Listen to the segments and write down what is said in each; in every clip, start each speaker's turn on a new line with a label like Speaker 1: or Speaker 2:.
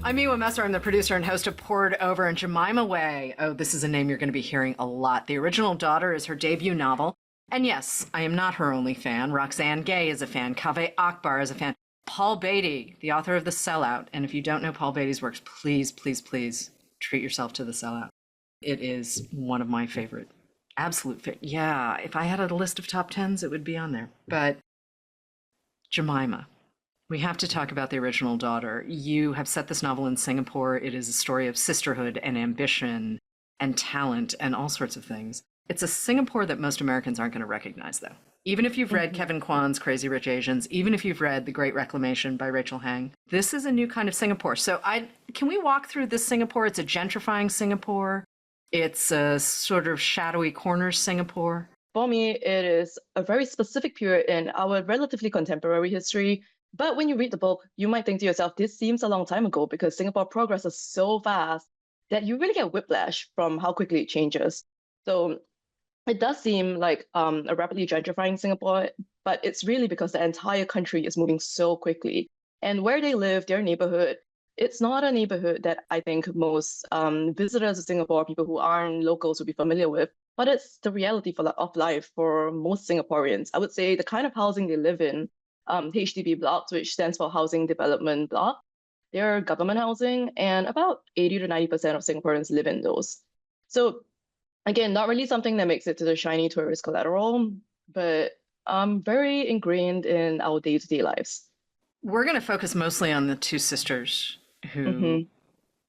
Speaker 1: I'm Miwa Messer. I'm the producer and host of Poured Over. And Jemimah Wei, oh, this is a name you're going to be hearing a lot. The Original Daughter is her debut novel. And yes, I am not her only fan. Roxane Gay is a fan. Kaveh Akbar is a fan. Paul Beatty, the author of The Sellout. And if you don't know Paul Beatty's works, please, please, please treat yourself to The Sellout. It is one of my favorite, absolute favorite. Yeah, if I had a list of top 10s, it would be on there. But Jemimah, we have to talk about The Original Daughter. You have set this novel in Singapore. It is a story of sisterhood and ambition and talent and all sorts of things. It's a Singapore that most Americans aren't going to recognize, though. Even if you've read Kevin Kwan's Crazy Rich Asians, even if you've read The Great Reclamation by Rachel Hang, this is a new kind of Singapore. So can we walk through this Singapore? It's a gentrifying Singapore. It's a sort of shadowy corners Singapore.
Speaker 2: For me, it is a very specific period in our relatively contemporary history. But when you read the book, you might think to yourself, this seems a long time ago because Singapore progresses so fast that you really get whiplash from how quickly it changes. So it does seem like a rapidly gentrifying Singapore, but it's really because the entire country is moving so quickly. And where they live, their neighborhood, it's not a neighborhood that I think most visitors of Singapore, people who aren't locals, would be familiar with, but it's the reality of life for most Singaporeans. I would say the kind of housing they live in, HDB blocks, which stands for Housing Development Block, they're government housing, and about 80 to 90% of Singaporeans live in those. So again, not really something that makes it to the shiny tourist collateral, but very ingrained in our day-to-day lives.
Speaker 1: We're going to focus mostly on the two sisters who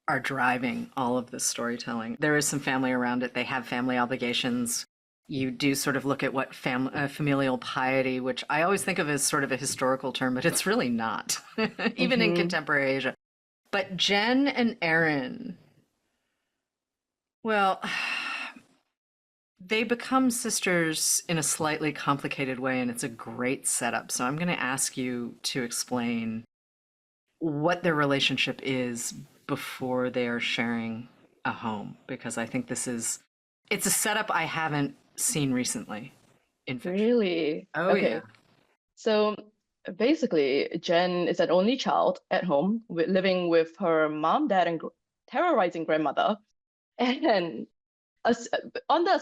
Speaker 1: are driving all of this storytelling. There is some family around it. They have family obligations. You do sort of look at what familial piety, which I always think of as sort of a historical term, but it's really not, even in contemporary Asia. But Jen and Erin, well, they become sisters in a slightly complicated way, and it's a great setup. So I'm going to ask you to explain what their relationship is before they are sharing a home, because I think it's a setup I haven't seen recently in fiction.
Speaker 2: Really?
Speaker 1: Oh,
Speaker 2: okay.
Speaker 1: yeah.
Speaker 2: So basically, Jen is an only child at home, living with her mom, dad, and terrorizing grandmother. And raised on the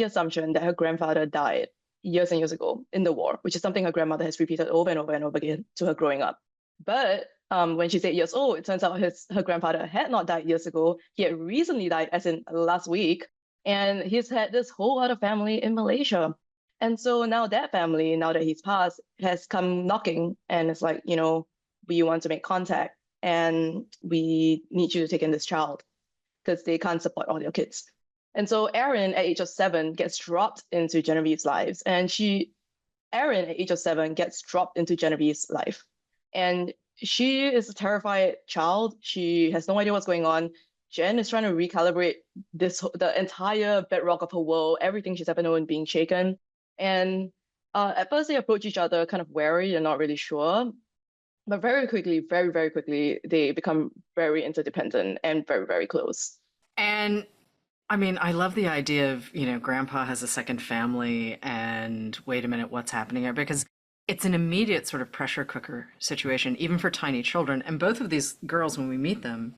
Speaker 2: assumption that her grandfather died years and years ago in the war, which is something her grandmother has repeated over and over and over again to her growing up. But when she's 8 years old, it turns out her grandfather had not died years ago. He had recently died, as in last week, and he's had this whole other family in Malaysia. And so now that family, now that he's passed, has come knocking, and it's like, we want to make contact, and we need you to take in this child because they can't support all their kids. And so Erin, at age of 7, gets dropped into Genevieve's lives. And Erin, at age of 7, gets dropped into Genevieve's life. And she is a terrified child. She has no idea what's going on. Jen is trying to recalibrate the entire bedrock of her world, everything she's ever known being shaken. And at first they approach each other kind of wary and not really sure. But very quickly, very, very quickly, they become very interdependent and very, very close.
Speaker 1: And I mean, I love the idea of, grandpa has a second family and wait a minute, what's happening here? Because it's an immediate sort of pressure cooker situation, even for tiny children. And both of these girls, when we meet them,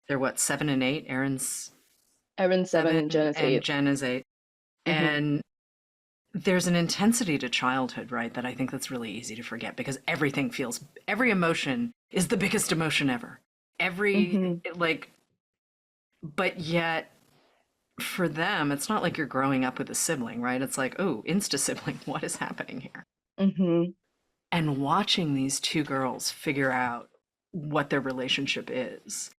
Speaker 1: they're what, 7 and 8? Erin's
Speaker 2: 7 and Jen is 8.
Speaker 1: And Jen is 8. And there's an intensity to childhood, right, that I think that's really easy to forget because every emotion is the biggest emotion ever. But yet for them, it's not like you're growing up with a sibling, right? It's like, oh, insta-sibling, what is happening here? And watching these two girls figure out what their relationship is.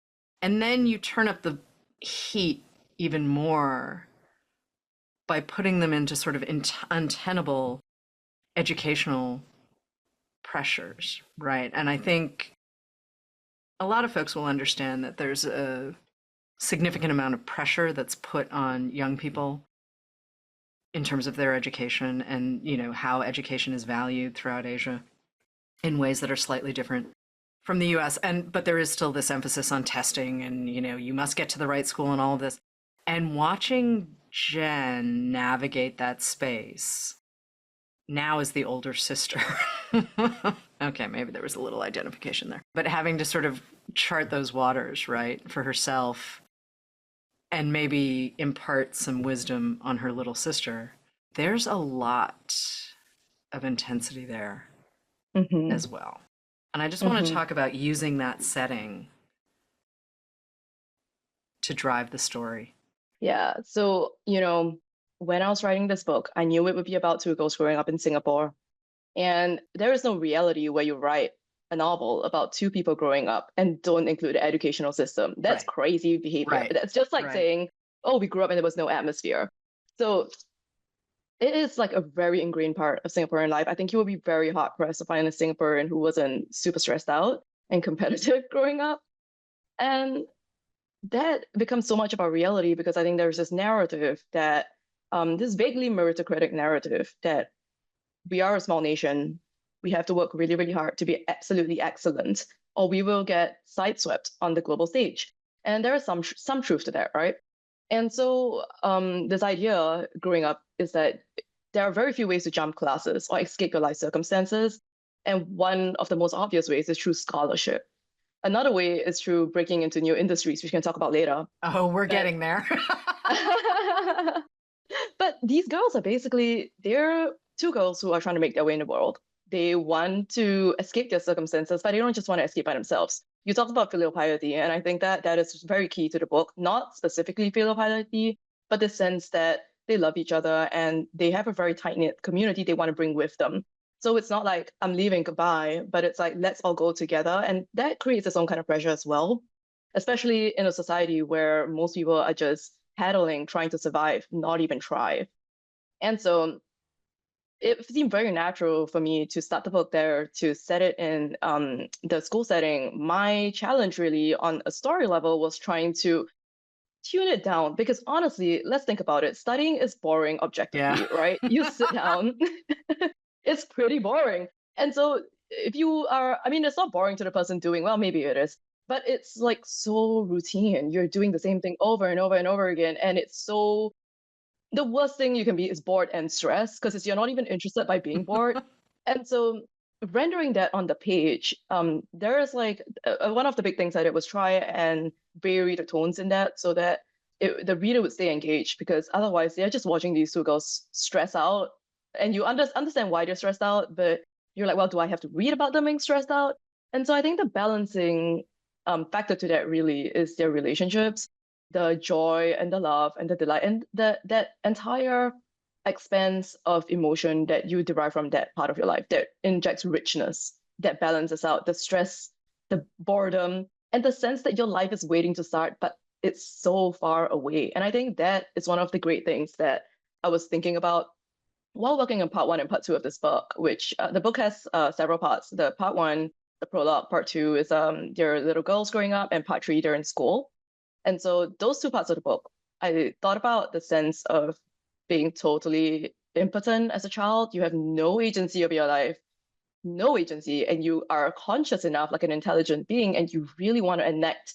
Speaker 1: And then you turn up the heat even more by putting them into sort of untenable educational pressures, right? And I think a lot of folks will understand that there's a significant amount of pressure that's put on young people in terms of their education and, how education is valued throughout Asia in ways that are slightly different from the US. But there is still this emphasis on testing and, you must get to the right school and all of this. And watching Jen navigate that space now as the older sister Okay, maybe there was a little identification there. But having to sort of chart those waters, right, for herself and maybe impart some wisdom on her little sister, there's a lot of intensity there
Speaker 2: Mm-hmm.
Speaker 1: as well. And I just want to
Speaker 2: Mm-hmm.
Speaker 1: talk about using that setting to drive the story.
Speaker 2: Yeah. So, when I was writing this book, I knew it would be about two girls growing up in Singapore. And there is no reality where you write a novel about two people growing up and don't include the educational system. That's
Speaker 1: Right.
Speaker 2: crazy behavior.
Speaker 1: Right.
Speaker 2: That's just like
Speaker 1: Right.
Speaker 2: saying, oh, we grew up and there was no atmosphere. So it is like a very ingrained part of Singaporean life. I think you would be very hard pressed to find a Singaporean who wasn't super stressed out and competitive growing up. And that becomes so much about reality because I think there's this narrative that, this vaguely meritocratic narrative that we are a small nation. We have to work really, really hard to be absolutely excellent, or we will get sideswept on the global stage. And there is some truth to that, right? And so this idea growing up is that there are very few ways to jump classes or escape your life circumstances. And one of the most obvious ways is through scholarship. Another way is through breaking into new industries, which we can talk about later.
Speaker 1: Oh, we're
Speaker 2: But
Speaker 1: getting there.
Speaker 2: but these girls are they're two girls who are trying to make their way in the world. They want to escape their circumstances, but they don't just want to escape by themselves. You talked about filial piety, and I think that that is very key to the book, not specifically filial piety, but the sense that they love each other and they have a very tight-knit community they want to bring with them. So it's not like I'm leaving, goodbye, but it's like, let's all go together. And that creates its own kind of pressure as well, especially in a society where most people are just paddling, trying to survive, not even thrive. And so it seemed very natural for me to start the book there, to set it in the school setting. My challenge really on a story level was trying to tune it down because honestly, let's think about it. Studying is boring
Speaker 1: Yeah.
Speaker 2: objectively, right? You sit down, it's pretty boring. And so if you are, I mean, it's not boring to the person doing, well, maybe it is, but it's like so routine. You're doing the same thing over and over and over again. And it's so, the worst thing you can be is bored and stressed because you're not even interested by being bored. And so rendering that on the page, there is like one of the big things I did was try and vary the tones in that so that the reader would stay engaged because otherwise they're just watching these two girls stress out and you understand why they're stressed out, but you're like, well, do I have to read about them being stressed out? And so I think the balancing factor to that really is their relationships, the joy and the love and the delight and that entire expanse of emotion that you derive from that part of your life that injects richness, that balances out the stress, the boredom, and the sense that your life is waiting to start, but it's so far away. And I think that is one of the great things that I was thinking about while working on part one and part two of this book, which the book has several parts. The part one, the prologue, part two is their little girls growing up, and part three, they're in school. And so those two parts of the book, I thought about the sense of being totally impotent as a child. You have no agency of your life, no agency, and you are conscious enough, like an intelligent being, and you really want to enact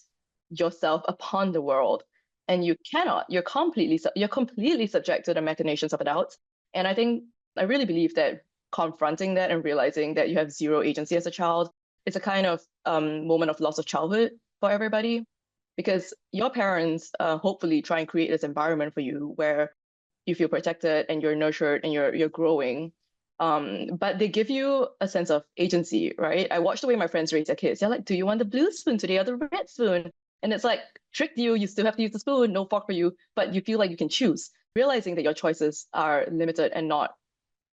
Speaker 2: yourself upon the world. And you cannot. You're completely subject to the machinations of adults. And I really believe that confronting that and realizing that you have zero agency as a child is a kind of moment of loss of childhood for everybody because your parents hopefully try and create this environment for you where you feel protected and you're nurtured and you're growing. But they give you a sense of agency, right? I watch the way my friends raise their kids. They're like, do you want the blue spoon today or the red spoon? And it's like, tricked you, you still have to use the spoon, no fork for you, but you feel like you can choose. Realizing that your choices are limited and not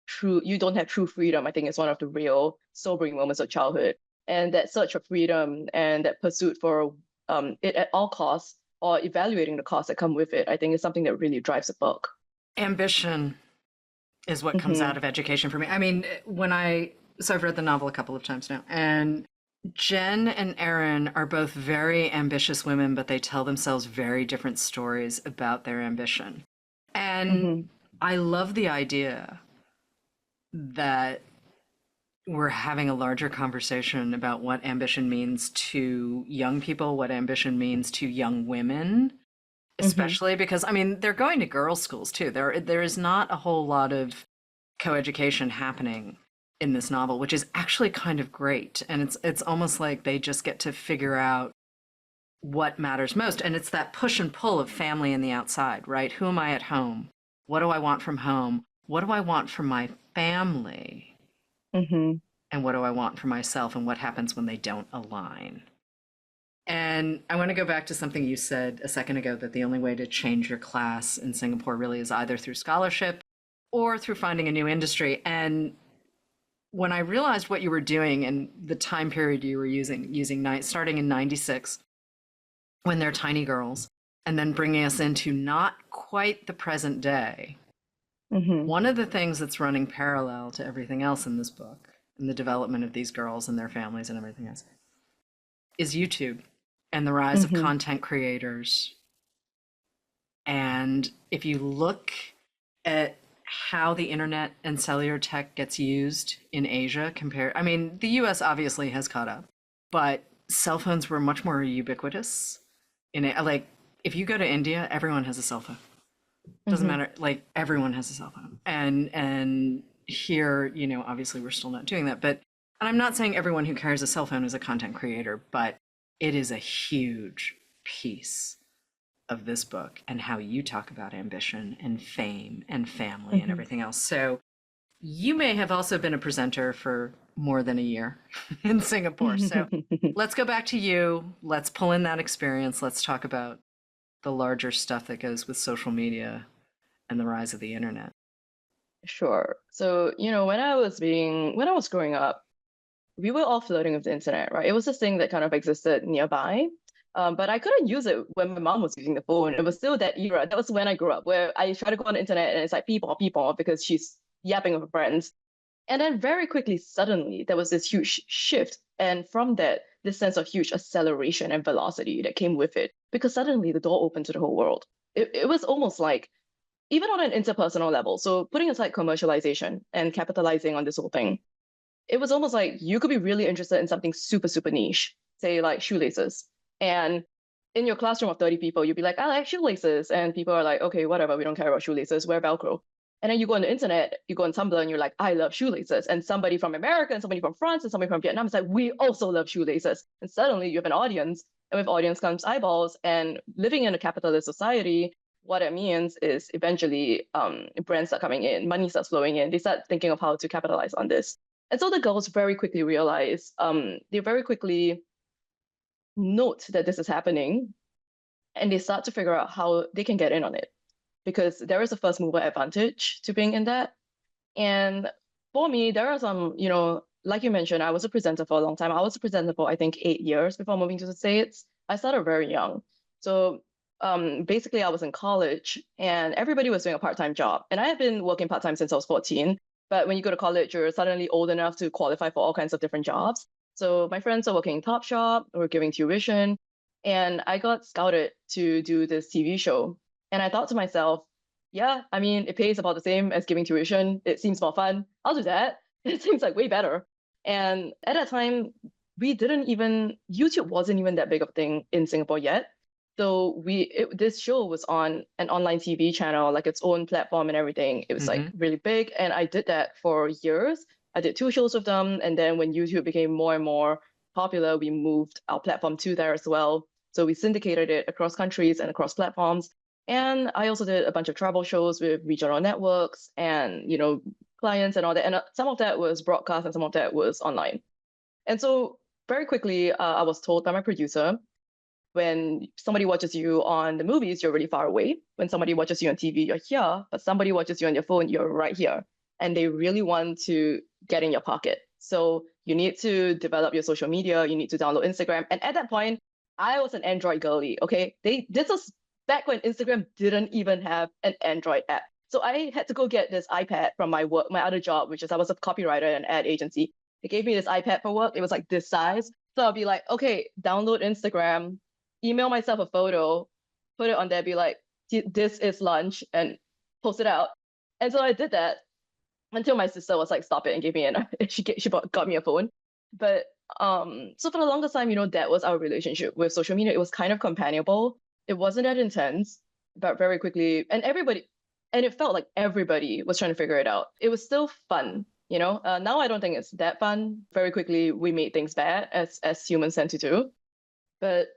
Speaker 2: true, you don't have true freedom, I think is one of the real sobering moments of childhood. And that search for freedom and that pursuit for it at all costs or evaluating the costs that come with it, I think is something that really drives the book.
Speaker 1: Ambition is what comes out of education for me. I mean, so I've read the novel a couple of times now, and Jen and Erin are both very ambitious women, but they tell themselves very different stories about their ambition. And I love the idea that we're having a larger conversation about what ambition means to young people, what ambition means to young women, especially because, I mean, they're going to girls' schools too. There is not a whole lot of coeducation happening in this novel, which is actually kind of great. And it's almost like they just get to figure out what matters most. And it's that push and pull of family and the outside, right? Who am I at home? What do I want from home? What do I want from my family?
Speaker 2: Mm-hmm.
Speaker 1: And what do I want for myself? And what happens when they don't align? And I want to go back to something you said a second ago, that the only way to change your class in Singapore really is either through scholarship or through finding a new industry. And when I realized what you were doing and the time period you were using starting in 96, when they're tiny girls, and then bringing us into not quite the present day,
Speaker 2: Mm-hmm.
Speaker 1: one of the things that's running parallel to everything else in this book, and the development of these girls and their families and everything else, is YouTube and the rise of
Speaker 2: Mm-hmm.
Speaker 1: content creators. And if you look at how the internet and cellular tech gets used in Asia I mean, the US obviously has caught up, but cell phones were much more ubiquitous in it. Like, if you go to India, everyone has a cell phone. Doesn't
Speaker 2: Mm-hmm.
Speaker 1: matter, like everyone has a cell phone. And here, obviously we're still not doing that, and I'm not saying everyone who carries a cell phone is a content creator, but it is a huge piece of this book and how you talk about ambition and fame and family and
Speaker 2: Mm-hmm.
Speaker 1: everything else. So you may have also been a presenter for more than a year in Singapore. So let's go back to you. Let's pull in that experience. Let's talk about the larger stuff that goes with social media and the rise of the internet.
Speaker 2: Sure. So, when I was growing up, we were all flirting with the internet, right? It was this thing that kind of existed nearby. But I couldn't use it when my mom was using the phone. It was still that era. That was when I grew up, where I try to go on the internet and it's like people, because she's yapping with her friends. And then very quickly, suddenly, there was this huge shift. And from that, this sense of huge acceleration and velocity that came with it, because suddenly the door opened to the whole world. It was almost like, even on an interpersonal level, so putting aside commercialization and capitalizing on this whole thing, it was almost like you could be really interested in something super, super niche, say like shoelaces. And in your classroom of 30 people, you'd be like, I like shoelaces. And people are like, okay, whatever, we don't care about shoelaces, wear Velcro. And then you go on the internet, you go on Tumblr and you're like, I love shoelaces. And somebody from America and somebody from France and somebody from Vietnam is like, we also love shoelaces. And suddenly you have an audience, and with audience comes eyeballs. And living in a capitalist society, what it means is eventually brands start coming in, money starts flowing in, they start thinking of how to capitalize on this. And so the girls very quickly realize, they very quickly note that this is happening, and they start to figure out how they can get in on it, because there is a first mover advantage to being in that. And for me, there are some, like you mentioned, I was a presenter for a long time. I was a presenter for, I think, 8 years before moving to the States. I started very young. So basically, I was in college and everybody was doing a part-time job. And I had been working part-time since I was 14. But when you go to college, you're suddenly old enough to qualify for all kinds of different jobs. So my friends are working in Topshop or giving tuition. And I got scouted to do this TV show. And I thought to myself, yeah, I mean, it pays about the same as giving tuition. It seems more fun. I'll do that. It seems like way better. And at that time, YouTube wasn't even that big of a thing in Singapore yet. So this show was on an online TV channel, like its own platform and everything. It was like really big. And I did that for years. I did 2 shows with them. And then when YouTube became more and more popular, we moved our platform to there as well. So we syndicated it across countries and across platforms. And I also did a bunch of travel shows with regional networks and, clients and all that. And some of that was broadcast and some of that was online. And so very quickly, I was told by my producer, when somebody watches you on the movies, you're really far away. When somebody watches you on TV, you're here. But somebody watches you on your phone, you're right here. And they really want to get in your pocket. So you need to develop your social media. You need to download Instagram. And at that point, I was an Android girly, okay? This was back when Instagram didn't even have an Android app. So I had to go get this iPad from my other job, which is I was a copywriter at an ad agency. They gave me this iPad for work. It was like this size. So I'll be like, okay, download Instagram, email myself a photo, put it on there, be like, this is lunch, and post it out. And so I did that until my sister was like, stop it, and gave me she got me a phone. But so for the longest time, that was our relationship with social media. It was kind of companionable. It wasn't that intense, but very quickly, and it felt like everybody was trying to figure it out. It was still fun, Now I don't think it's that fun. Very quickly, we made things bad as humans tend to do. But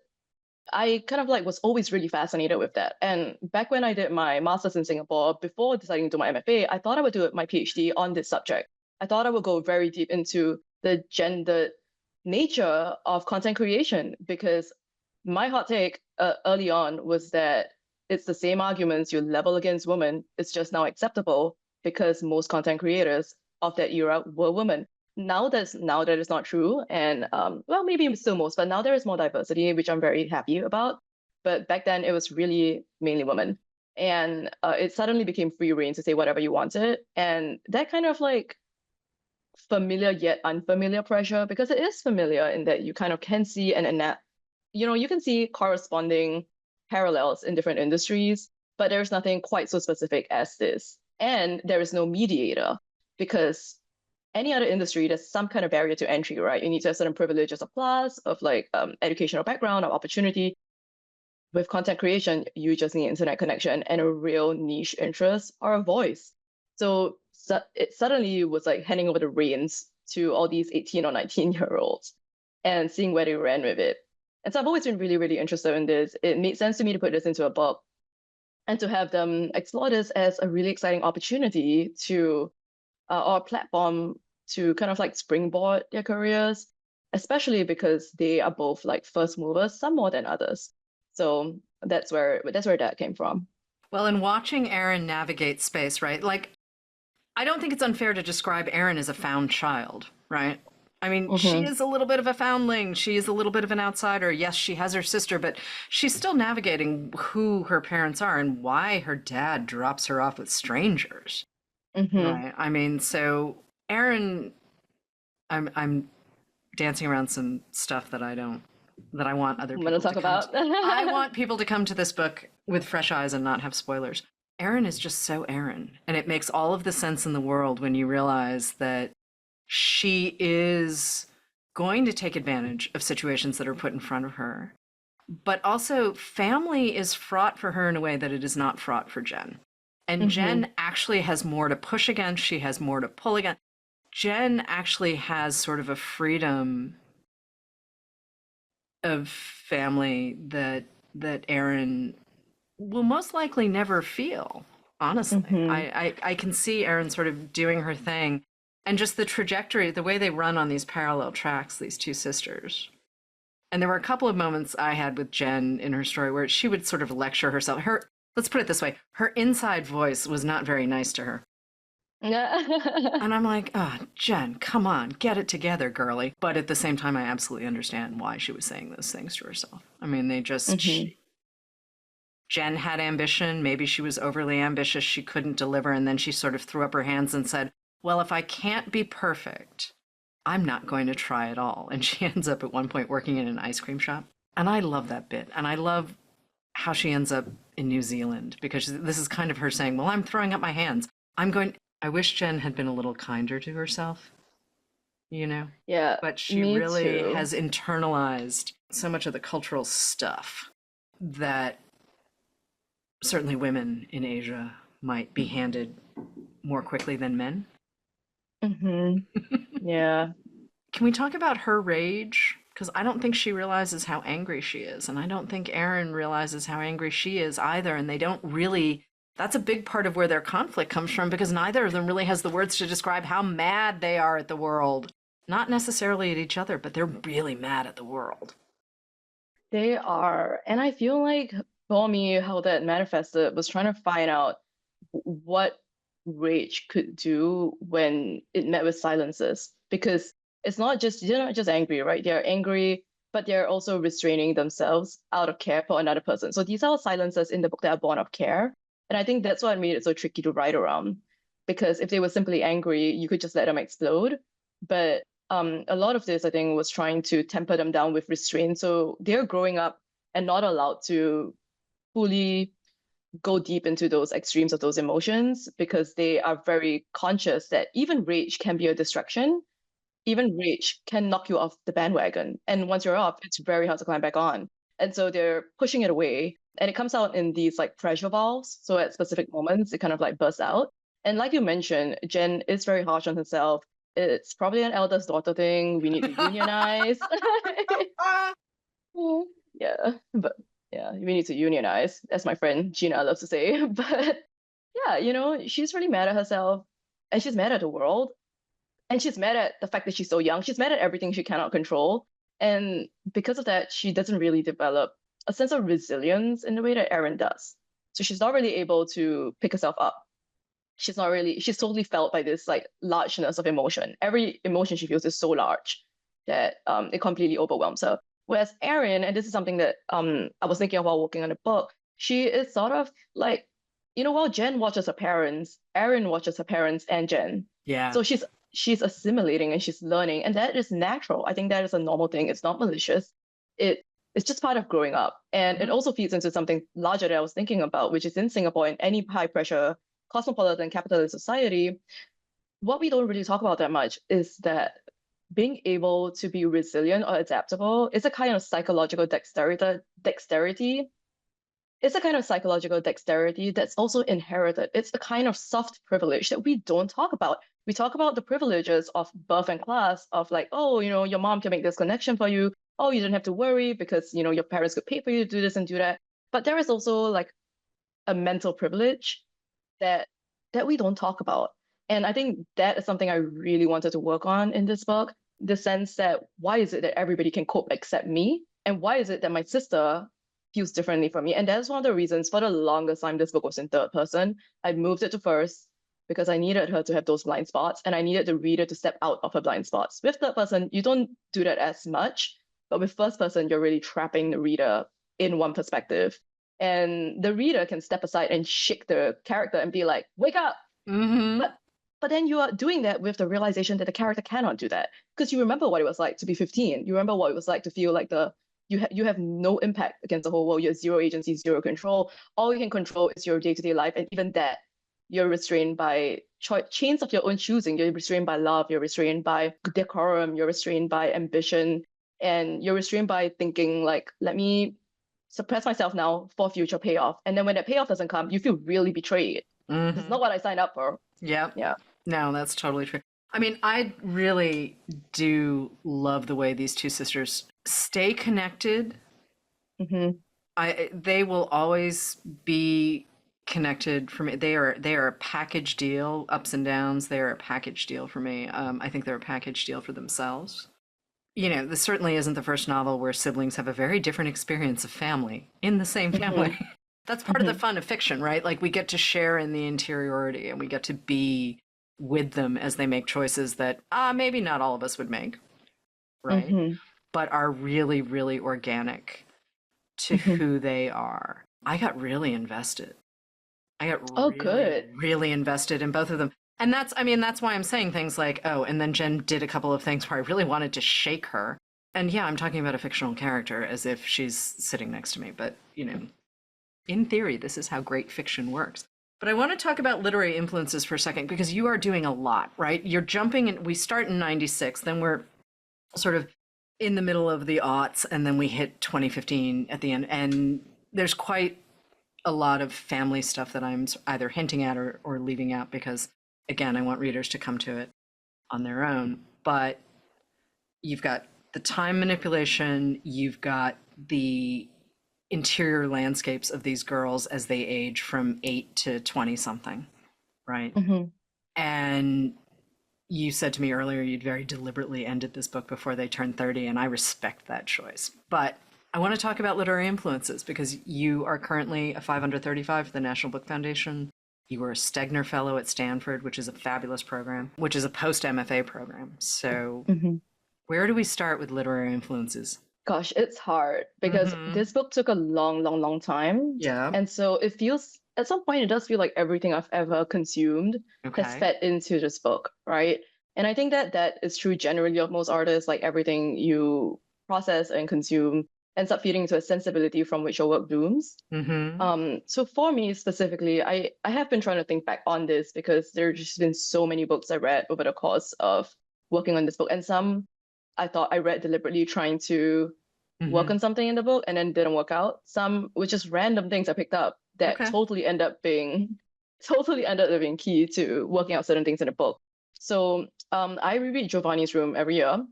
Speaker 2: I kind of like was always really fascinated with that. And back when I did my master's in Singapore, before deciding to do my MFA, I thought I would do my PhD on this subject. I thought I would go very deep into the gendered nature of content creation because my hot take early on was that it's the same arguments you level against women. It's just now acceptable because most content creators of that era were women. Now that is not true, and well, maybe still most, but now there is more diversity, which I'm very happy about. But back then, it was really mainly women, and it suddenly became free reign to say whatever you wanted, and that kind of like familiar yet unfamiliar pressure, because it is familiar in that you kind of can see you can see corresponding parallels in different industries, but there's nothing quite so specific as this, and there is no mediator because any other industry, there's some kind of barrier to entry, right? You need to have certain privileges of class, of like educational background, of opportunity. With content creation, you just need internet connection and a real niche interest or a voice. So it suddenly was like handing over the reins to all these 18 or 19-year-olds and seeing where they ran with it. And so I've always been really, really interested in this. It made sense to me to put this into a book and to have them explore this as a really exciting opportunity to or a platform to kind of like springboard their careers, especially because they are both like first movers, some more than others. So that's where that came from.
Speaker 1: Well, in watching Erin navigate space, right? Like, I don't think it's unfair to describe Erin as a found child, right? I mean, she is a little bit of a foundling. She is a little bit of an outsider. Yes, she has her sister, but she's still navigating who her parents are and why her dad drops her off with strangers. Right. I mean, so Erin, I'm dancing around some stuff that I want other
Speaker 2: I'm
Speaker 1: people
Speaker 2: gonna talk
Speaker 1: to come
Speaker 2: about.
Speaker 1: to. I want people to come to this book with fresh eyes and not have spoilers. Erin is just so Erin, and it makes all of the sense in the world when you realize that she is going to take advantage of situations that are put in front of her. But also, family is fraught for her in a way that it is not fraught for Jen. And Jen actually has more to push against. She has more to pull against. Jen actually has sort of a freedom of family that Erin will most likely never feel. Honestly, I can see Erin sort of doing her thing, and just the trajectory, the way they run on these parallel tracks, these two sisters. And there were a couple of moments I had with Jen in her story where she would sort of lecture herself. Let's put it this way, her inside voice was not very nice to her. And I'm like, oh, Jen, come on, get it together, girly. But at the same time, I absolutely understand why she was saying those things to herself. I mean, Jen had ambition. Maybe she was overly ambitious. She couldn't deliver. And then she sort of threw up her hands and said, well, if I can't be perfect, I'm not going to try at all. And she ends up at one point working in an ice cream shop. And I love that bit. And I love how she ends up in New Zealand, because this is kind of her saying, well, I'm throwing up my hands. I wish Jen had been a little kinder to herself,
Speaker 2: Yeah,
Speaker 1: but she
Speaker 2: me
Speaker 1: really
Speaker 2: too.
Speaker 1: has internalized so much of the cultural stuff that certainly women in Asia might be handed more quickly than men.
Speaker 2: Yeah.
Speaker 1: Can we talk about her rage? Because I don't think she realizes how angry she is. And I don't think Erin realizes how angry she is either. And they don't really, that's a big part of where their conflict comes from, because neither of them really has the words to describe how mad they are at the world. Not necessarily at each other, but they're really mad at the world.
Speaker 2: They are. And I feel like for me, how that manifested was trying to find out what rage could do when it met with silences. Because they're not just angry, right? They're angry, but they're also restraining themselves out of care for another person. So these are silences in the book that are born of care. And I think that's what made it so tricky to write around. Because if they were simply angry, you could just let them explode. But a lot of this, I think, was trying to temper them down with restraint. So they're growing up and not allowed to fully go deep into those extremes of those emotions, because they are very conscious that even rage can be a distraction. Even rage can knock you off the bandwagon. And once you're off, it's very hard to climb back on. And so they're pushing it away. And it comes out in these like pressure valves. So at specific moments, it kind of like bursts out. And like you mentioned, Jen is very harsh on herself. It's probably an eldest daughter thing. We need to unionize. Yeah, but yeah, we need to unionize, as my friend Gina loves to say. But yeah, she's really mad at herself and she's mad at the world and she's mad at the fact that she's so young. She's mad at everything she cannot control. And because of that, she doesn't really develop a sense of resilience in the way that Erin does. So she's not really able to pick herself up. She's totally felt by this like largeness of emotion. Every emotion she feels is so large that it completely overwhelms her. Whereas Erin, and this is something that I was thinking of while working on the book, she is sort of like, while Jen watches her parents, Erin watches her parents and Jen.
Speaker 1: Yeah.
Speaker 2: So she's assimilating and she's learning, and that is natural. I think that is a normal thing. It's not malicious. It's just part of growing up. And it also feeds into something larger that I was thinking about, which is in Singapore, in any high pressure cosmopolitan capitalist society, what we don't really talk about that much is that being able to be resilient or adaptable is a kind of psychological dexterity. It's a kind of psychological dexterity that's also inherited. It's a kind of soft privilege that we don't talk about. We talk about the privileges of birth and class, of like, oh, your mom can make this connection for you. Oh, you don't have to worry because, your parents could pay for you to do this and do that. But there is also like a mental privilege that we don't talk about. And I think that is something I really wanted to work on in this book. The sense that why is it that everybody can cope except me? And why is it that my sister feels differently from me? And that's one of the reasons for the longest time this book was in third person. I moved it to first because I needed her to have those blind spots and I needed the reader to step out of her blind spots. With third person, you don't do that as much, but with first person, you're really trapping the reader in one perspective. And the reader can step aside and shake the character and be like, wake up.
Speaker 1: Mm-hmm.
Speaker 2: But then you are doing that with the realization that the character cannot do that because you remember what it was like to be 15. You remember what it was like to feel like you have no impact against the whole world. You have zero agency, zero control. All you can control is your day-to-day life. And even that, you're restrained by chains of your own choosing. You're restrained by love. You're restrained by decorum. You're restrained by ambition. And you're restrained by thinking like, let me suppress myself now for future payoff. And then when that payoff doesn't come, you feel really betrayed.
Speaker 1: Mm-hmm.
Speaker 2: This is not what I signed up for.
Speaker 1: Yep.
Speaker 2: Yeah.
Speaker 1: No, that's totally true. I mean, I really do love the way these two sisters stay connected.
Speaker 2: Mm-hmm.
Speaker 1: They will always be connected for me. They are a package deal, ups and downs. They are a package deal for me. I think they're a package deal for themselves. This certainly isn't the first novel where siblings have a very different experience of family in the same family. Mm-hmm. That's part of the fun of fiction, right? Like we get to share in the interiority and we get to be with them as they make choices that maybe not all of us would make, right? Mm-hmm. But are really, really organic to who they are. I got really invested. I got really invested in both of them. And that's why I'm saying things like, oh, and then Jen did a couple of things where I really wanted to shake her. And yeah, I'm talking about a fictional character as if she's sitting next to me. But, in theory, this is how great fiction works. But I want to talk about literary influences for a second, because you are doing a lot, right? You're jumping in. We start in 96, then we're sort of in the middle of the aughts, and then we hit 2015 at the end. And there's quite a lot of family stuff that I'm either hinting at or leaving out because, again, I want readers to come to it on their own. But you've got the time manipulation, you've got the interior landscapes of these girls as they age from 8 to 20 something, right? Mm-hmm. And you said to me earlier you'd very deliberately ended this book before they turned 30, and I respect that choice. But I want to talk about literary influences because you are currently a 5 under 35 for the National Book Foundation. You were a Stegner Fellow at Stanford, which is a fabulous program, which is a post-MFA program. So where do we start with literary influences?
Speaker 2: Gosh, it's hard because this book took a long, long, long time.
Speaker 1: Yeah.
Speaker 2: And so it feels, at some point, it does feel like everything I've ever consumed has fed into this book, right? And I think that is true generally of most artists, like everything you process and consume ends up feeding into a sensibility from which your work blooms. So for me specifically, I have been trying to think back on this because there have just been so many books I read over the course of working on this book. And some I thought I read deliberately trying to work on something in the book and then didn't work out. Some were just random things I picked up that totally end up being totally ended up being key to working out certain things in the book. So I reread Giovanni's Room every year.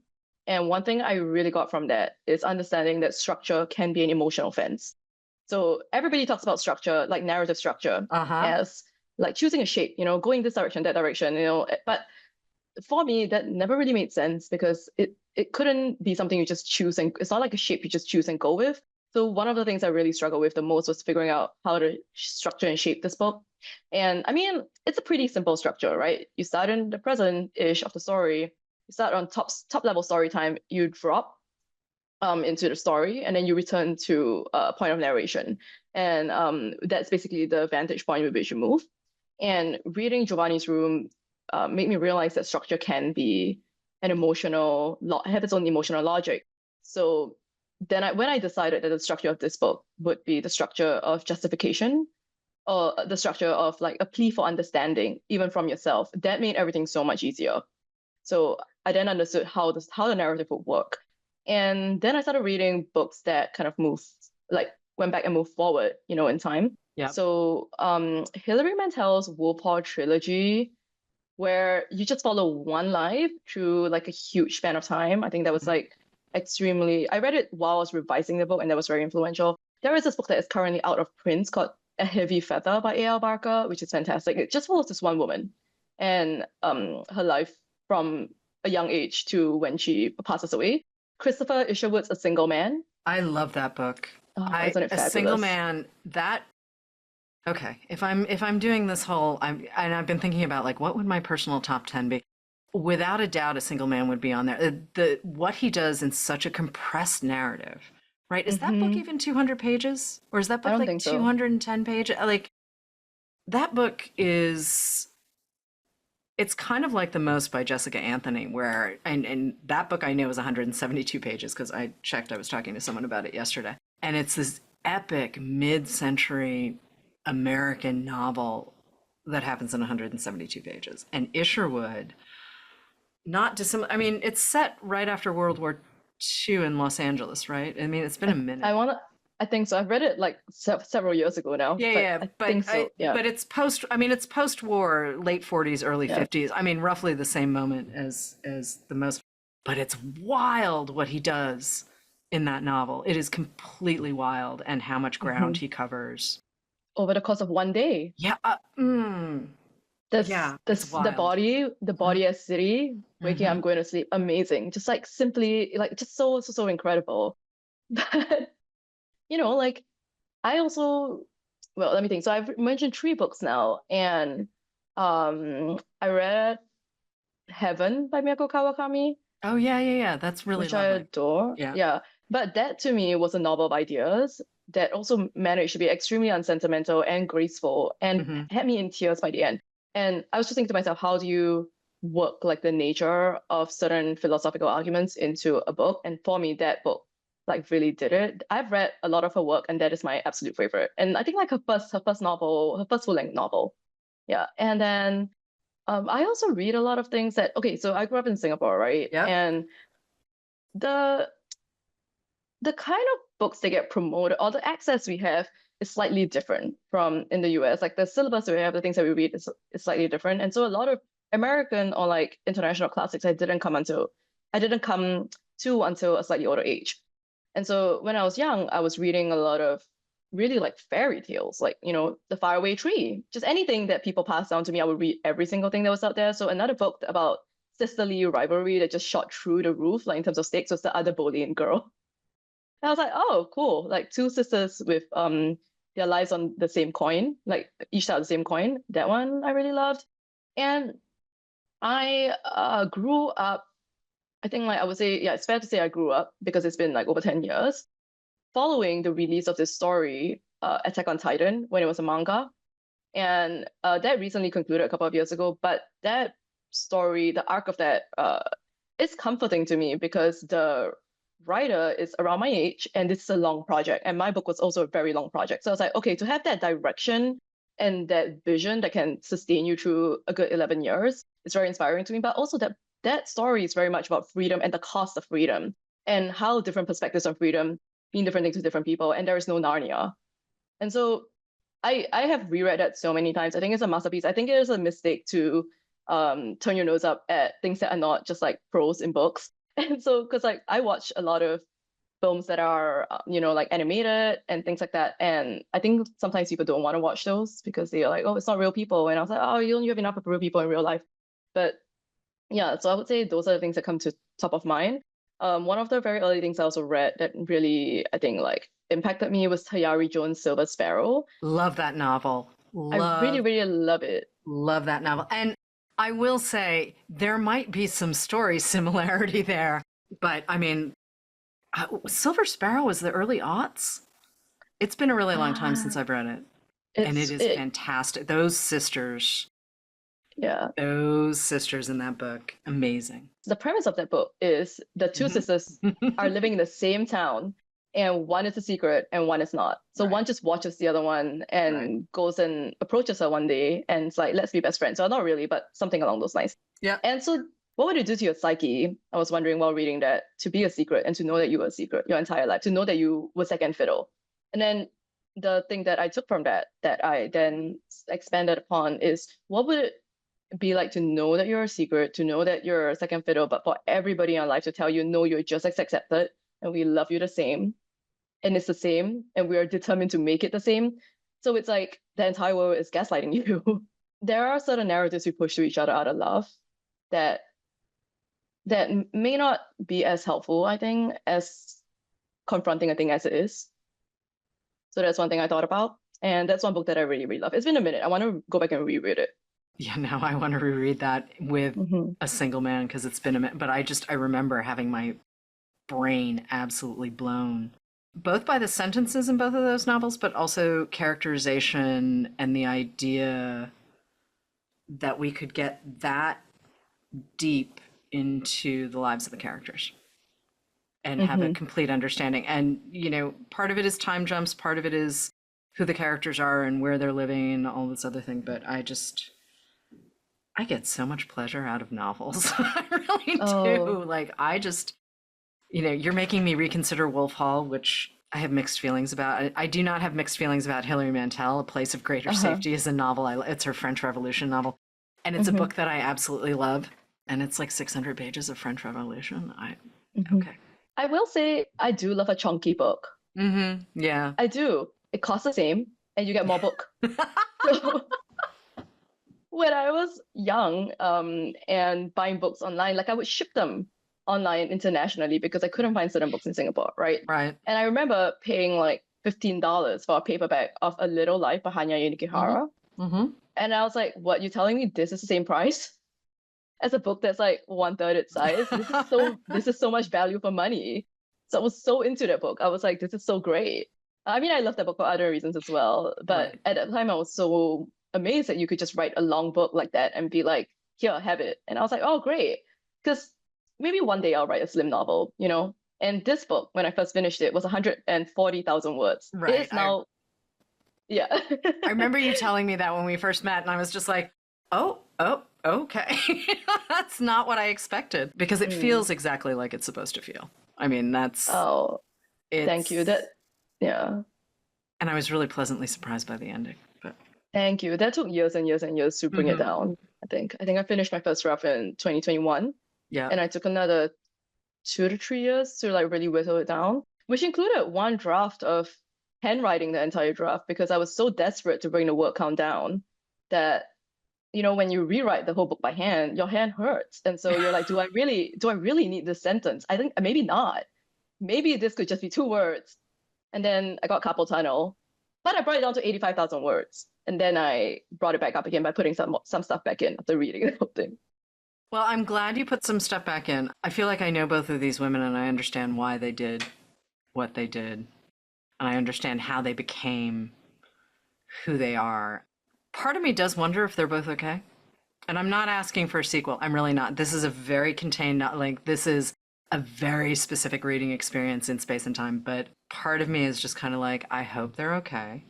Speaker 2: And one thing I really got from that is understanding that structure can be an emotional fence. So everybody talks about structure, like narrative structure,
Speaker 1: Uh-huh.
Speaker 2: as like choosing a shape, going this direction, that direction, but for me, that never really made sense because it couldn't be something you just choose, and it's not like a shape you just choose and go with. So one of the things I really struggled with the most was figuring out how to structure and shape this book. And I mean, it's a pretty simple structure, right? You start in the present-ish of the story. You start on top level story time. You drop into the story, and then you return to a point of narration. And that's basically the vantage point with which you move. And reading Giovanni's Room made me realize that structure can be an have its own emotional logic. So then when I decided that the structure of this book would be the structure of justification, or the structure of like a plea for understanding, even from yourself, that made everything so much easier. So I then understood how the narrative would work. And then I started reading books that kind of went back and moved forward, in time.
Speaker 1: Yeah.
Speaker 2: So Hilary Mantel's Wolpaw trilogy, where you just follow one life through like a huge span of time. I think that was like extremely, I read it while I was revising the book, and that was very influential. There is this book that is currently out of print called A Heavy Feather by A.L. Barker, which is fantastic. It just follows this one woman and her life from a young age to when she passes away. Christopher Isherwood's A Single Man.
Speaker 1: I love that book.
Speaker 2: Oh, isn't it
Speaker 1: A
Speaker 2: fabulous?
Speaker 1: Single Man, okay, if I'm doing this whole, I've been thinking about like what would my personal top 10 be? Without a doubt, A Single Man would be on there. What he does in such a compressed narrative, right? Is that book even 200 pages, or is that book
Speaker 2: don't
Speaker 1: like
Speaker 2: think so.
Speaker 1: 210 pages? Like that book is. It's kind of like The Most by Jessica Anthony, where, and that book I know is 172 pages because I checked, I was talking to someone about it yesterday. And it's this epic mid-century American novel that happens in 172 pages. And Isherwood, not dissimilar, I mean, it's set right after World War II in Los Angeles, right? I mean, it's been a minute.
Speaker 2: I think so. I've read it like several years ago now.
Speaker 1: Yeah,
Speaker 2: I think so. Yeah.
Speaker 1: But it's post-war, late 40s, early 50s. I mean, roughly the same moment as The Most. But it's wild what he does in that novel. It is completely wild, and how much ground he covers
Speaker 2: over the course of one day.
Speaker 1: Yeah.
Speaker 2: This
Speaker 1: wild.
Speaker 2: The body as city, waking up, going to sleep, amazing. Just like simply, like just so incredible. But like I also, well, let me think. So I've mentioned 3 books now, and I read Heaven by Mieko Kawakami.
Speaker 1: Oh yeah. That's really
Speaker 2: which
Speaker 1: lovely.
Speaker 2: I adore. Yeah. But that to me was a novel of ideas that also managed to be extremely unsentimental and graceful, and had me in tears by the end. And I was just thinking to myself, how do you work like the nature of certain philosophical arguments into a book? And for me, that book like really did it. I've read a lot of her work, and that is my absolute favorite. And I think like her first novel, her first full-length novel. Yeah. And then I also read a lot of things okay, so I grew up in Singapore, right?
Speaker 1: Yeah.
Speaker 2: And the kind of books they get promoted, or the access we have, is slightly different from in the US. Like the syllabus we have, the things that we read is slightly different. And so a lot of American or like international classics I didn't come to until a slightly older age. And so when I was young, I was reading a lot of really like fairy tales, like, The Faraway Tree, just anything that people passed down to me. I would read every single thing that was out there. So another book about sisterly rivalry that just shot through the roof, like in terms of stakes, was The Other Boleyn Girl. And I was like, oh, cool. Like 2 sisters with their lives on the same coin, like each side of the same coin. That one I really loved. And I grew up, I think like I would say, yeah, it's fair to say I grew up because it's been like over 10 years following the release of this story, Attack on Titan, when it was a manga. And that recently concluded a couple of years ago. But that story, the arc of that, is comforting to me because the writer is around my age, and this is a long project. And my book was also a very long project. So I was like, okay, to have that direction and that vision that can sustain you through a good 11 years is very inspiring to me. But also that story is very much about freedom and the cost of freedom, and how different perspectives of freedom mean different things to different people. And there is no Narnia. And so I have reread that so many times. I think it's a masterpiece. I think it is a mistake to turn your nose up at things that are not just like prose in books. And so, because like I watch a lot of films that are, like animated and things like that. And I think sometimes people don't want to watch those because they're like, oh, it's not real people. And I was like, oh, you have enough of real people in real life. But yeah, so I would say those are the things that come to top of mind. One of the very early things I also read that really, I think, like impacted me was Tayari Jones' Silver Sparrow.
Speaker 1: Love that novel.
Speaker 2: I really, really love it.
Speaker 1: Love that novel. And I will say there might be some story similarity there, but I mean, Silver Sparrow was the early aughts. It's been a really long time since I've read it. And it is fantastic. Those sisters in that book, amazing.
Speaker 2: The premise of that book is the two sisters are living in the same town, and one is a secret and one is not. So one just watches the other one and goes and approaches her one day and it's like, let's be best friends. So not really, but something along those lines.
Speaker 1: Yeah.
Speaker 2: And so what would it do to your psyche? I was wondering while reading that, to be a secret and to know that you were a secret your entire life, to know that you were second fiddle. And then the thing that I took from that I then expanded upon is, what would it be like to know that you're a secret, to know that you're a second fiddle, but for everybody in your life to tell you, no, you're just as accepted and we love you the same. And it's the same and we are determined to make it the same. So it's like the entire world is gaslighting you. There are certain narratives we push to each other out of love that may not be as helpful, I think, as confronting a thing as it is. So that's one thing I thought about. And that's one book that I really, really love. It's been a minute. I want to go back and reread it.
Speaker 1: Yeah, now I want to reread that with a single man because it's been a minute. But I remember having my brain absolutely blown, both by the sentences in both of those novels, but also characterization and the idea that we could get that deep into the lives of the characters and have a complete understanding. And, part of it is time jumps, part of it is who the characters are and where they're living and all this other thing. But I get so much pleasure out of novels. I really do. Like, you're making me reconsider Wolf Hall, which I have mixed feelings about. I do not have mixed feelings about Hilary Mantel. A Place of Greater Safety is a novel. It's her French Revolution novel. And it's a book that I absolutely love. And it's like 600 pages of French Revolution. Okay.
Speaker 2: I will say I do love a chunky book.
Speaker 1: Yeah.
Speaker 2: I do. It costs the same and you get more book. So, when I was young and buying books online, like I would ship them online internationally because I couldn't find certain books in Singapore, right?
Speaker 1: Right.
Speaker 2: And I remember paying like $15 for a paperback of A Little Life by Hanya Yanagihara. And I was like, what, you telling me this is the same price as a book that's like 1/3 its size? This is so much value for money. So I was so into that book. I was like, this is so great. I mean, I love that book for other reasons as well. But at that time I was so amazed that you could just write a long book like that and be like, here, have it. And I was like, oh, great. Because maybe one day I'll write a slim novel, And this book, when I first finished it, was 140,000 words.
Speaker 1: Right.
Speaker 2: It is now, yeah.
Speaker 1: I remember you telling me that when we first met, and I was just like, oh, okay. That's not what I expected. Because it feels exactly like it's supposed to feel. I mean, that's...
Speaker 2: Oh, thank you. Yeah.
Speaker 1: And I was really pleasantly surprised by the ending. But
Speaker 2: thank you. That took years and years and years to bring it down, I think. I finished my first draft in 2021.
Speaker 1: Yeah.
Speaker 2: And I took another 2 to 3 years to like really whittle it down, which included one draft of handwriting the entire draft because I was so desperate to bring the word count down that, when you rewrite the whole book by hand, your hand hurts. And so you're like, do I really need this sentence? I think maybe not. Maybe this could just be 2 words. And then I got carpal tunnel, but I brought it down to 85,000 words. And then I brought it back up again by putting some stuff back in after reading the whole thing.
Speaker 1: Well, I'm glad you put some stuff back in. I feel like I know both of these women and I understand why they did what they did. And I understand how they became who they are. Part of me does wonder if they're both okay. And I'm not asking for a sequel. I'm really not. This is a very contained, this is a very specific reading experience in space and time. But part of me is just kind of like, I hope they're okay.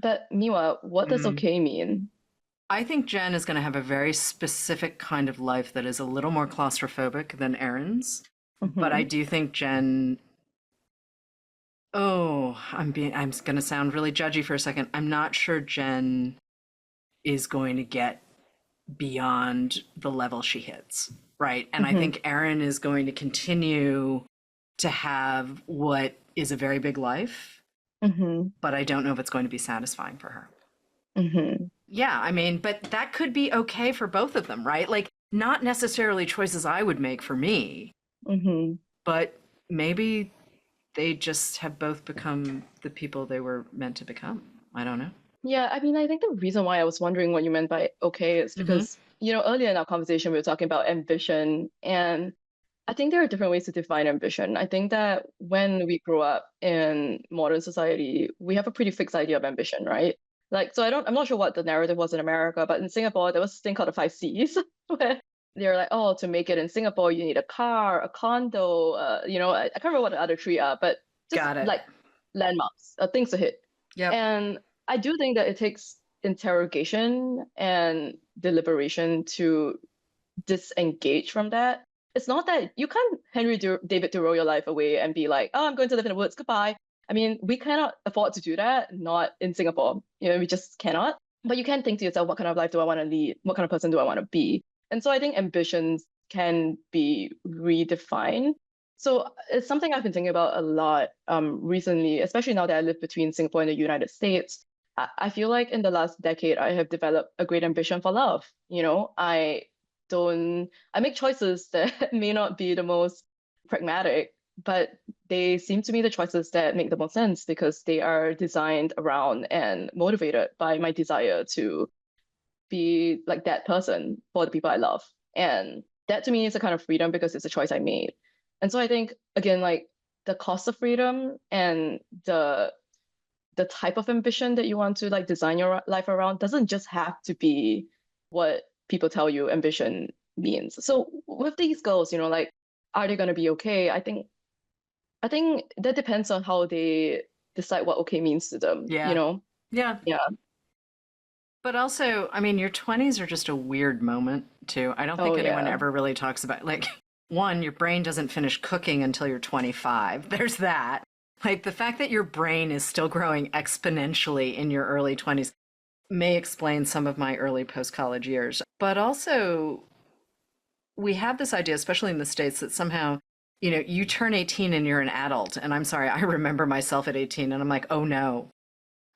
Speaker 2: But Miwa, what does okay mean?
Speaker 1: I think Jen is going to have a very specific kind of life that is a little more claustrophobic than Erin's. But I do think Jen Oh, I'm going to sound really judgy for a second. I'm not sure Jen is going to get beyond the level she hits, right? And I
Speaker 2: Mm-hmm.
Speaker 1: think Erin is going to continue to have what is a very big life,
Speaker 2: Mm-hmm.
Speaker 1: but I don't know if it's going to be satisfying for her.
Speaker 2: Mm-hmm.
Speaker 1: Yeah, I mean, but that could be okay for both of them, right? Like, not necessarily choices I would make for me,
Speaker 2: Mm-hmm.
Speaker 1: but maybe they just have both become the people they were meant to become. I don't know.
Speaker 2: Yeah, I mean, I think the reason why I was wondering what you meant by okay is
Speaker 1: Hmm.
Speaker 2: because, earlier in our conversation, we were talking about ambition. And I think there are different ways to define ambition. I think that when we grow up in modern society, we have a pretty fixed idea of ambition, right? Like, so I'm not sure what the narrative was in America, but in Singapore, there was this thing called the five C's, where they're like, oh, to make it in Singapore, you need a car, a condo, I can't remember what the other three are, but just
Speaker 1: Got it.
Speaker 2: like landmarks, things to hit.
Speaker 1: Yep.
Speaker 2: And I do think that it takes interrogation and deliberation to disengage from that. It's not that you can't David Thoreau your life away and be like, oh, I'm going to live in the woods, goodbye. I mean, we cannot afford to do that, not in Singapore. We just cannot. But you can think to yourself, what kind of life do I want to lead? What kind of person do I want to be? And so I think ambitions can be redefined. So it's something I've been thinking about a lot recently, especially now that I live between Singapore and the United States. I feel like in the last decade, I have developed a great ambition for love. I make choices that may not be the most pragmatic, but they seem to me the choices that make the most sense because they are designed around and motivated by my desire to be like that person for the people I love. And that to me is a kind of freedom because it's a choice I made. And so I think again, like the cost of freedom and the type of ambition that you want to like design your life around doesn't just have to be what people tell you ambition means. So with these goals, like are they going to be okay? I think that depends on how they decide what okay means to them,
Speaker 1: Yeah. Yeah.
Speaker 2: Yeah.
Speaker 1: But also, I mean, your 20s are just a weird moment, too. I don't
Speaker 2: Oh
Speaker 1: think anyone
Speaker 2: yeah.
Speaker 1: ever really talks about, like, one, your brain doesn't finish cooking until you're 25. There's that. Like, the fact that your brain is still growing exponentially in your early 20s may explain some of my early post college years. But also, we have this idea, especially in the States, that somehow, you turn 18 and you're an adult. And I'm sorry, I remember myself at 18 and I'm like, oh no,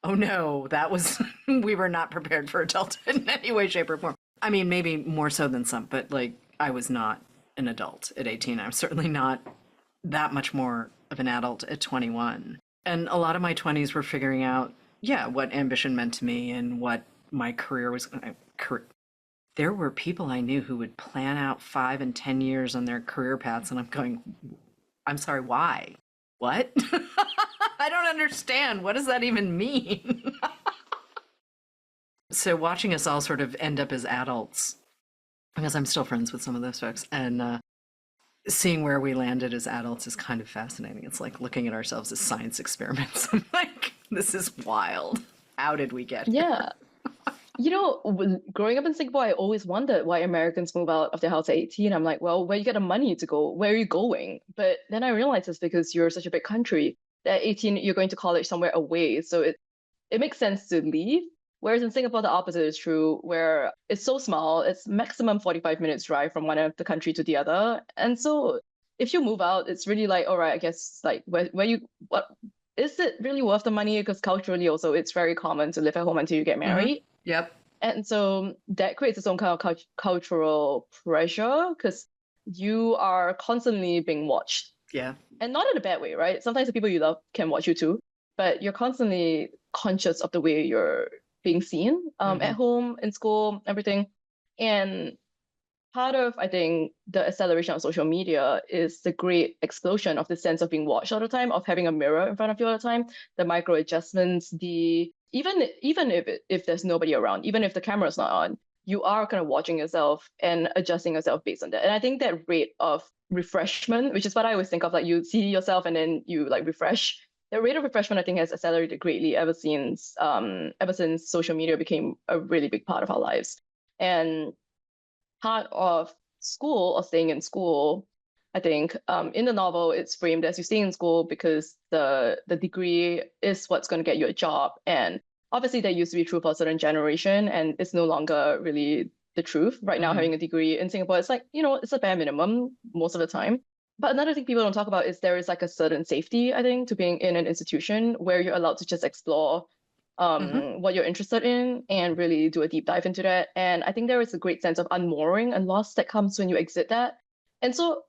Speaker 1: oh no, that was, we were not prepared for adulthood in any way, shape, or form. I mean, maybe more so than some, but like, I was not an adult at 18. I'm certainly not that much more of an adult at 21. And a lot of my 20s were figuring out, yeah, what ambition meant to me and what my career was. There were people I knew who would plan out 5 and 10 years on their career paths, and I'm going, I'm sorry, why? What? I don't understand. What does that even mean? So watching us all sort of end up as adults, because I'm still friends with some of those folks, and seeing where we landed as adults is kind of fascinating. It's like looking at ourselves as science experiments. I'm like, this is wild. How did we get here?
Speaker 2: Yeah. Growing up in Singapore, I always wondered why Americans move out of their house at 18. I'm like, well, where you get the money to go? Where are you going? But then I realized it's because you're such a big country that at 18, you're going to college somewhere away. So it makes sense to leave. Whereas in Singapore, the opposite is true, where it's so small, it's maximum 45 minutes drive from one end of the country to the other. And so if you move out, it's really like, all right, I guess like what is it really worth the money? Because culturally also it's very common to live at home until you get
Speaker 1: Mm-hmm.
Speaker 2: married.
Speaker 1: Yep.
Speaker 2: And so that creates its own kind of cultural pressure because you are constantly being watched.
Speaker 1: Yeah.
Speaker 2: And not in a bad way, right? Sometimes the people you love can watch you too, but you're constantly conscious of the way you're being seen
Speaker 1: Mm-hmm.
Speaker 2: at home, in school, everything. And part of, I think, the acceleration of social media is the great explosion of the sense of being watched all the time, of having a mirror in front of you all the time, the micro adjustments, the even if there's nobody around, even if the camera's not on, you are kind of watching yourself and adjusting yourself based on that. And I think that rate of refreshment, which is what I always think of, like you see yourself and then you like refresh. The rate of refreshment, I think, has accelerated greatly ever since social media became a really big part of our lives. And part of school or staying in school I think. In the novel, it's framed as you stay in school because the degree is what's going to get you a job. And obviously that used to be true for a certain generation, and it's no longer really the truth. Right now, having a degree in Singapore, it's like, it's a bare minimum most of the time. But another thing people don't talk about is there is like a certain safety, I think, to being in an institution where you're allowed to just explore what you're interested in and really do a deep dive into that. And I think there is a great sense of unmooring and loss that comes when you exit that. And so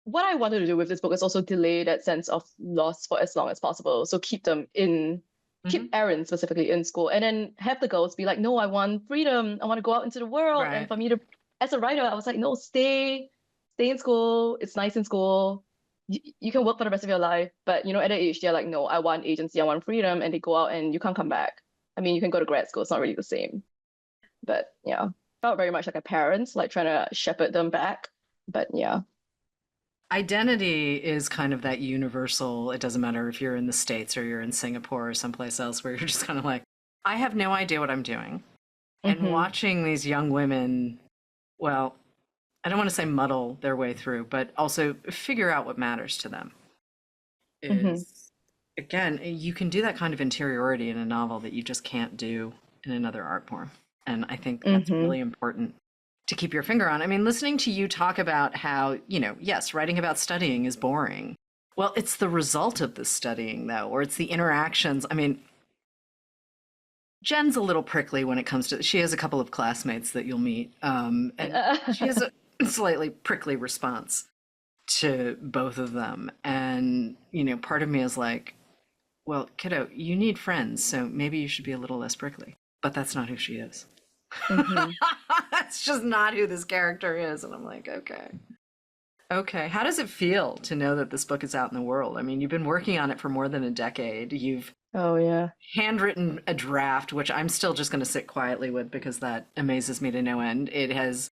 Speaker 2: what I wanted to do with this book is also delay that sense of loss for as long as possible. So keep them keep Erin specifically in school, and then have the girls be like, no, I want freedom. I want to go out into the world.
Speaker 1: Right.
Speaker 2: And for me to, as a writer, I was like, no, stay in school. It's nice in school. You can work for the rest of your life. But, at that age, they're like, no, I want agency. I want freedom. And they go out and you can't come back. I mean, you can go to grad school. It's not really the same. But yeah, felt very much like a parent, like trying to shepherd them back. But yeah.
Speaker 1: Identity is kind of that universal. It doesn't matter if you're in the States or you're in Singapore or someplace else where you're just kind of like, I have no idea what I'm doing. And watching these young women, well, I don't want to say muddle their way through, but also figure out what matters to them is, again, you can do that kind of interiority in a novel that you just can't do in another art form. And I think that's really important to keep your finger on. I mean, listening to you talk about how, yes, writing about studying is boring. Well, it's the result of the studying, though, or it's the interactions. I mean, Jen's a little prickly when it comes to, she has a couple of classmates that you'll meet, and she has a slightly prickly response to both of them. And, part of me is like, well, kiddo, you need friends, so maybe you should be a little less prickly. But that's not who she is. That's just not who this character is. And I'm like, okay. How does it feel to know that this book is out in the world? I mean, you've been working on it for more than a decade. You've handwritten a draft, which I'm still just going to sit quietly with because that amazes me to no end. It has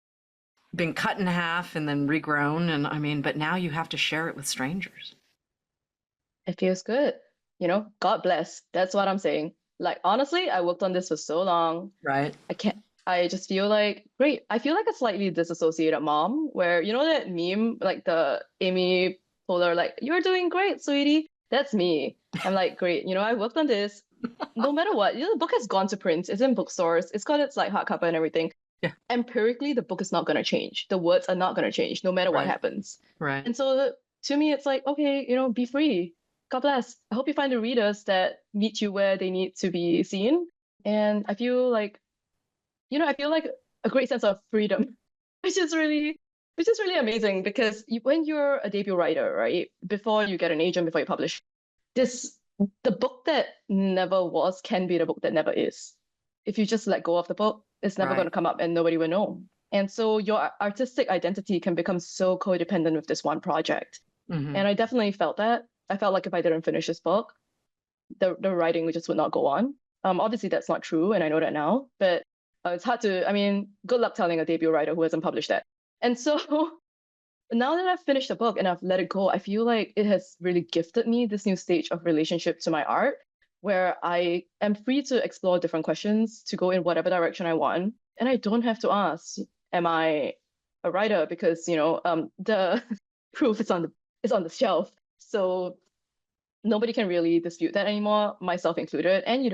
Speaker 1: been cut in half and then regrown. And I mean, but now you have to share it with strangers.
Speaker 2: It feels good. God bless. That's what I'm saying. Like, honestly, I worked on this for so long.
Speaker 1: Right.
Speaker 2: I just feel like, great. I feel like a slightly disassociated mom where, that meme, like the Amy Poehler, like, you're doing great, sweetie. That's me. I'm like, great. I worked on this. No matter what, the book has gone to print. It's in bookstores. It's got its like hardcover and everything.
Speaker 1: Yeah.
Speaker 2: Empirically, the book is not going to change. The words are not going to change no matter what happens.
Speaker 1: Right.
Speaker 2: And so to me, it's like, okay, be free. God bless. I hope you find the readers that meet you where they need to be seen. And I feel like, I feel like a great sense of freedom, which is really amazing because when you're a debut writer, right, before you get an agent, before you publish, the book that never was can be the book that never is. If you just let go of the book, it's never going to come up and nobody will know. And so your artistic identity can become so codependent with this one project. And I definitely felt that. I felt like if I didn't finish this book, the writing just would not go on. Obviously, that's not true, and I know that now. But it's hard to, good luck telling a debut writer who hasn't published that. And so now that I've finished the book and I've let it go, I feel like it has really gifted me this new stage of relationship to my art, where I am free to explore different questions, to go in whatever direction I want. And I don't have to ask, am I a writer? Because, the proof is on the shelf. So nobody can really dispute that anymore, myself included. And,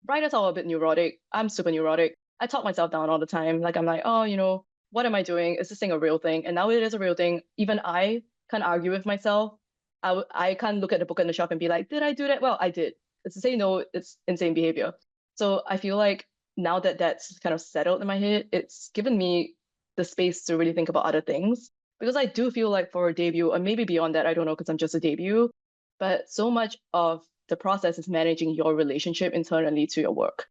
Speaker 2: writers are a bit neurotic. I'm super neurotic. I talk myself down all the time. Like, I'm like, oh, what am I doing? Is this thing a real thing? And now it is a real thing. Even I can't argue with myself. I can't look at the book on the shelf and be like, did I do that? Well, I did. It's to say no, it's insane behavior. So I feel like now that that's kind of settled in my head, it's given me the space to really think about other things. Because I do feel like for a debut, or maybe beyond that, I don't know, because I'm just a debut, but so much of the process is managing your relationship internally to your work.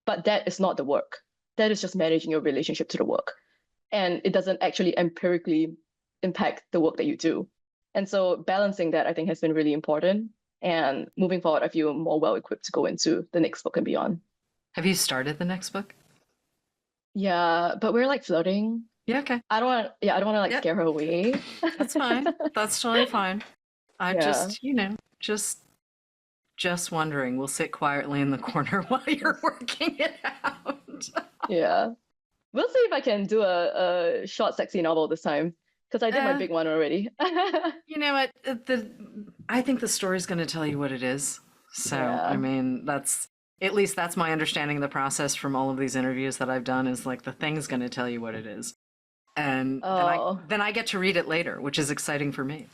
Speaker 2: But that is not the work. That is just managing your relationship to the work. And it doesn't actually empirically impact the work that you do. And so balancing that, I think, has been really important. And moving forward, I feel more well-equipped to go into the next book and beyond.
Speaker 1: Have you started the next book?
Speaker 2: Yeah, but we're like flirting.
Speaker 1: Yeah, okay.
Speaker 2: I don't want to like scare her away.
Speaker 1: That's fine. That's totally fine. I just wondering. We'll sit quietly in the corner while you're working it out.
Speaker 2: Yeah. We'll see if I can do a short, sexy novel this time. Because I did my big one already.
Speaker 1: You know what? I think the story's going to tell you what it is. So,
Speaker 2: Yeah.
Speaker 1: I mean, at least that's my understanding of the process from all of these interviews that I've done is like the thing's going to tell you what it is. And then I get to read it later, which is exciting for me.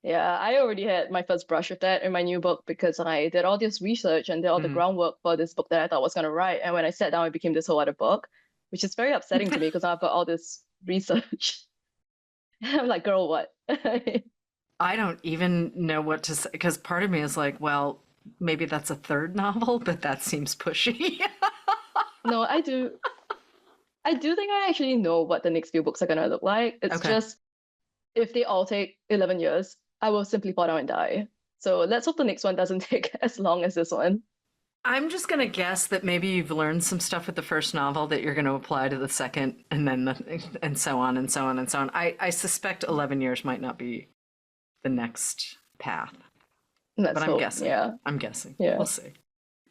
Speaker 2: Yeah, I already had my first brush with that in my new book because I did all this research and did all the groundwork for this book that I thought I was going to write. And when I sat down, it became this whole other book, which is very upsetting to me because I've got all this research. I'm like, girl, what?
Speaker 1: I don't even know what to say because part of me is like, well, maybe that's a third novel, but that seems pushy.
Speaker 2: No, I do think I actually know what the next few books are going to look like. It's just, if they all take 11 years, I will simply fall down and die. So let's hope the next one doesn't take as long as this one.
Speaker 1: I'm just going to guess that maybe you've learned some stuff with the first novel that you're going to apply to the second and then and so on and so on and so on. I suspect 11 years might not be the next path. But I'm guessing. Yeah. I'm guessing. Yeah. We'll see.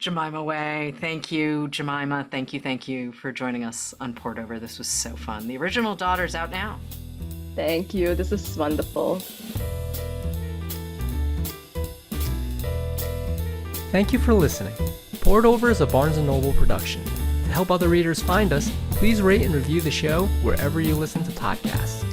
Speaker 1: Jemimah Wei, thank you. Jemimah, thank you for joining us on Port Over. This was so fun. The Original Daughter's out now.
Speaker 2: Thank you. This is wonderful.
Speaker 3: Thank you for listening. Poured Over is a Barnes & Noble production. To help other readers find us, please rate and review the show wherever you listen to podcasts.